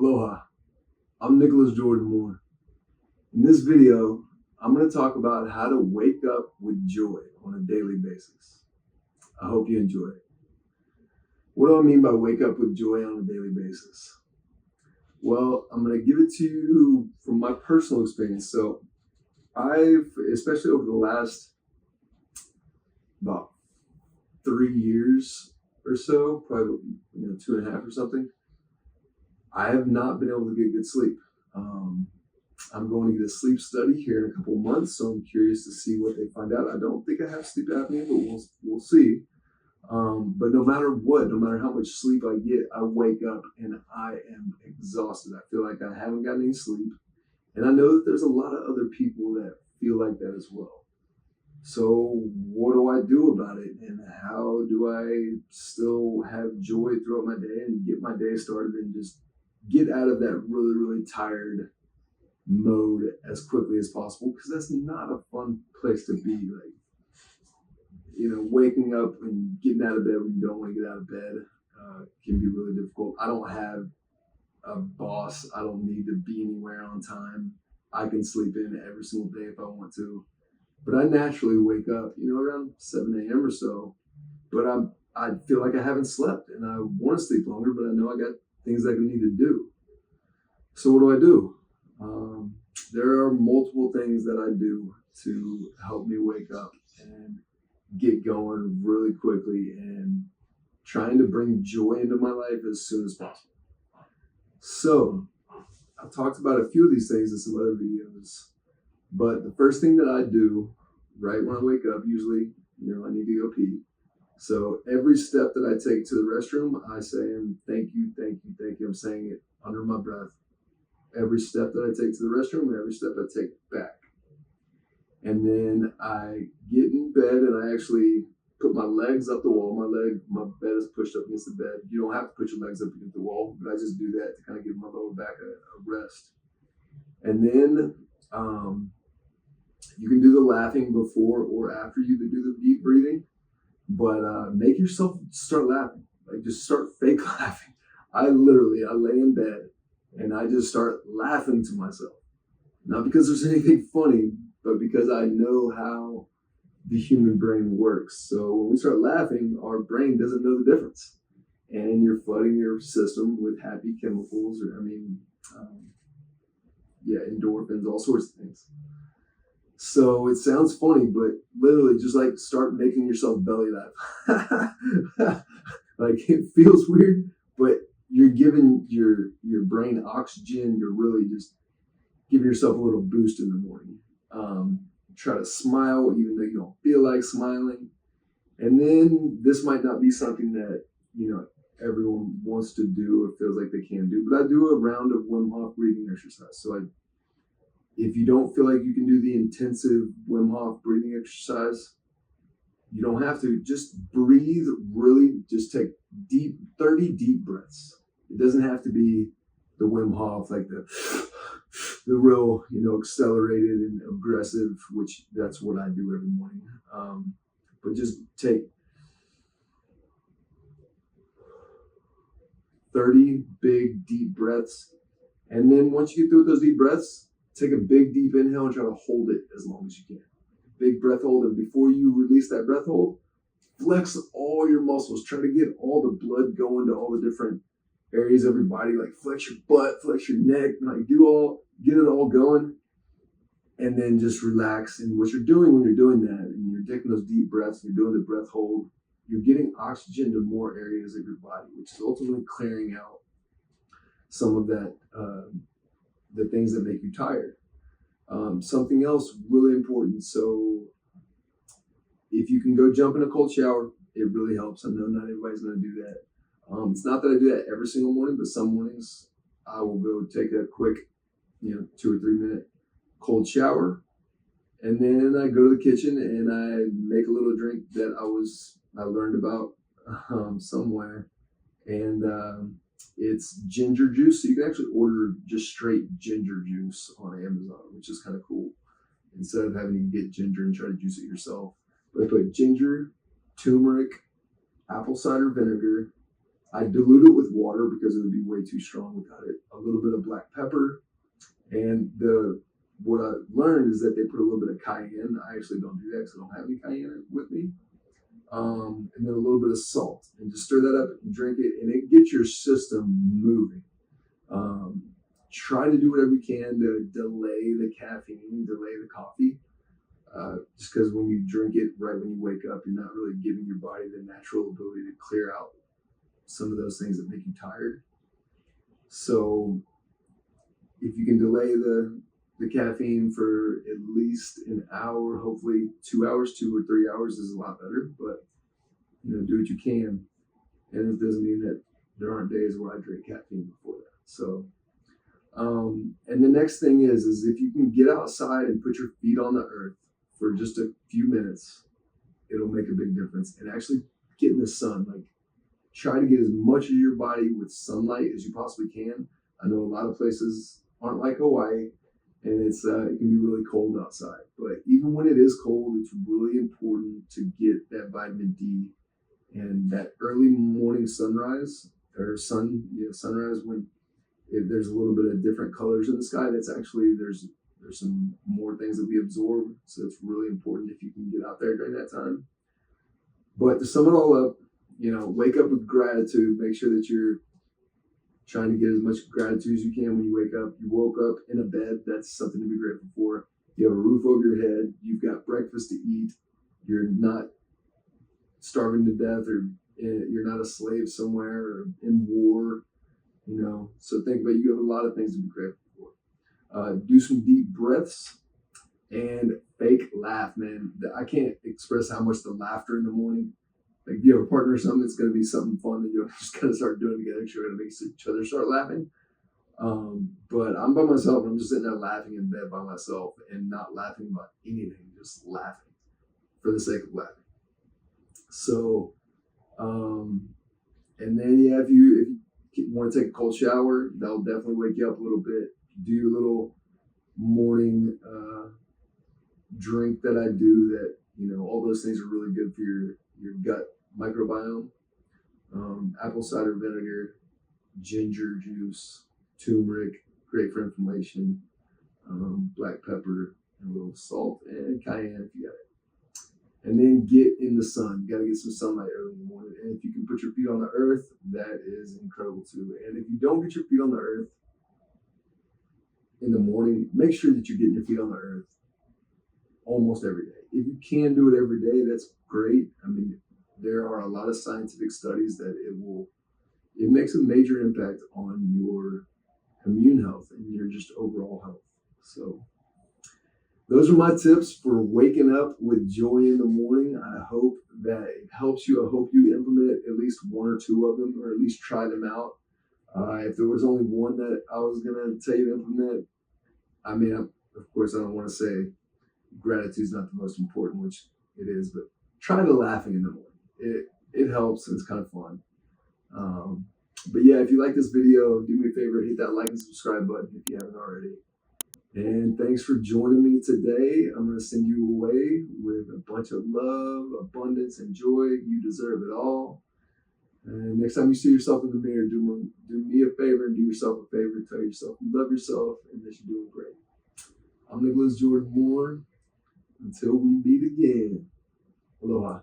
Aloha, I'm Nicholas Jordan Moore. In this video, I'm going to talk about how to wake up with joy on a daily basis. I hope you enjoy it. What do I mean by wake up with joy on a daily basis? Well, I'm going to give it to you from my personal experience. So especially over the last about 3 years or so, probably 2.5 or something, I have not been able to get good sleep. I'm going to get a sleep study here in a couple of months, so I'm curious to see what they find out. I don't think I have sleep apnea, but we'll see. But no matter what, no matter how much sleep I get, I wake up and I am exhausted. I feel like I haven't gotten any sleep. And I know that there's a lot of other people that feel like that as well. So what do I do about it? And how do I still have joy throughout my day and get my day started and just get out of that really, really tired mode as quickly as possible? Because that's not a fun place to be. Like, waking up and getting out of bed when you don't want to get out of bed can be really difficult. I don't have a boss. I don't need to be anywhere on time. I can sleep in every single day if I want to. But I naturally wake up, around 7 a.m. or so. But I feel like I haven't slept and I want to sleep longer, but I know I got things that I need to do. So what do? There are multiple things that I do to help me wake up and get going really quickly and trying to bring joy into my life as soon as possible. So I've talked about a few of these things in some other videos, but the first thing that I do right when I wake up, usually, I need to go pee. So every step that I take to the restroom, I say, thank you, thank you, thank you. I'm saying it under my breath. Every step that I take to the restroom and every step I take back. And then I get in bed and I actually put my legs up the wall. My bed is pushed up against the bed. You don't have to put your legs up against the wall, but I just do that to kind of give my lower back a rest. And then you can do the laughing before or after you do the deep breathing, but make yourself start laughing. Like, just start fake laughing. I lay in bed and I just start laughing to myself. Not because there's anything funny, but because I know how the human brain works. So when we start laughing, our brain doesn't know the difference. And you're flooding your system with happy chemicals, endorphins, all sorts of things. So it sounds funny, but literally just like start making yourself belly laugh. Like, it feels weird, but you're giving your brain oxygen. You're really just giving yourself a little boost in the morning. Try to smile even though you don't feel like smiling. And then this might not be something that, everyone wants to do or feels like they can do, but I do a round of Wim Hof breathing exercise. So if you don't feel like you can do the intensive Wim Hof breathing exercise, you don't have to. Just breathe really, just take 30 deep breaths. It doesn't have to be the Wim Hof, like the real, accelerated and aggressive, which that's what I do every morning. But just take 30 big, deep breaths. And then once you get through with those deep breaths, take a big, deep inhale and try to hold it as long as you can. Big breath hold. And before you release that breath hold, flex all your muscles. Try to get all the blood going to all the different areas of your body, like flex your butt, flex your neck, get it all going, and then just relax. And what you're doing when you're doing that, and you're taking those deep breaths, and you're doing the breath hold, you're getting oxygen to more areas of your body, which is ultimately clearing out some of that, the things that make you tired. Something else really important. So if you can go jump in a cold shower, it really helps. I know not everybody's going to do that. It's not that I do that every single morning, but some mornings I will go take a quick, 2 or 3 minute cold shower. And then I go to the kitchen and I make a little drink that I learned about somewhere. And it's ginger juice. So you can actually order just straight ginger juice on Amazon, which is kind of cool. Instead of having to get ginger and try to juice it yourself. But I put ginger, turmeric, apple cider vinegar. I dilute it with water because it would be way too strong without it. A little black pepper. And what I learned is that they put a little bit of cayenne. I actually don't do that because I don't have any cayenne with me. And then a little bit of salt, and just stir that up and drink it, and it gets your system moving. Try to do whatever you can to delay the caffeine, delay the coffee, just because when you drink it right when you wake up, you're not really giving your body the natural ability to clear out some of those things that make you tired. So if you can delay the caffeine for at least an hour, hopefully 2 hours, 2 or 3 hours is a lot better, but do what you can. And it doesn't mean that there aren't days where I drink caffeine before that. So, and the next thing is if you can get outside and put your feet on the earth for just a few minutes, it'll make a big difference. And actually get in the sun, like try to get as much of your body with sunlight as you possibly can. I know a lot of places aren't like Hawaii, and it can be really cold outside. But even when it is cold, it's really important to get that vitamin D and that early morning sunrise or sunrise when there's a little bit of different colors in the sky. That's actually there's some more things that we absorb, so it's really important if you can get out there during that time. But to sum it all up, wake up with gratitude. Make sure that you're trying to get as much gratitude as you can when you wake up. You woke up in a bed. That's something to be grateful for. You have a roof over your head. You've got breakfast to eat. You're not starving to death, or you're not a slave somewhere or in war. So think about it. You have a lot of things to be grateful for. Do some deep breaths and fake laugh, man. I can't express how much the laughter in the morning. Like if you have a partner or something, it's going to be something fun that you're just going to start doing together because you're going to make each other start laughing. But I'm by myself, and I'm just sitting there laughing in bed by myself and not laughing about anything, just laughing for the sake of laughing. So, and then if you want to take a cold shower, that'll definitely wake you up a little bit. Do your little morning drink that I do. That all those things are really good for your gut microbiome. Apple cider vinegar, ginger juice, turmeric, great for inflammation, black pepper, and a little salt, and cayenne if you got it. And then get in the sun. You got to get some sunlight early in the morning. And if you can put your feet on the earth, that is incredible too. And if you don't get your feet on the earth in the morning, make sure that you're getting your feet on the earth almost every day. If you can do it every day, that's great. I mean, there are a lot of scientific studies that it makes a major impact on your immune health and your just overall health. So those are my tips for waking up with joy in the morning. I hope that it helps you. I hope you implement at least one or two of them, or at least try them out. If there was only one that I was going to tell you to implement, I mean, of course, I don't want to say gratitude is not the most important, which it is, but try the laughing in the morning. It helps, and it's kind of fun. But yeah, if you like this video, do me a favor, hit that like and subscribe button if you haven't already. And thanks for joining me today. I'm going to send you away with a bunch of love, abundance, and joy. You deserve it all. And next time you see yourself in the mirror, do me a favor and do yourself a favor. Tell yourself you love yourself and that you're doing great. I'm Nicholas Jordan Moore. Until we meet again, aloha.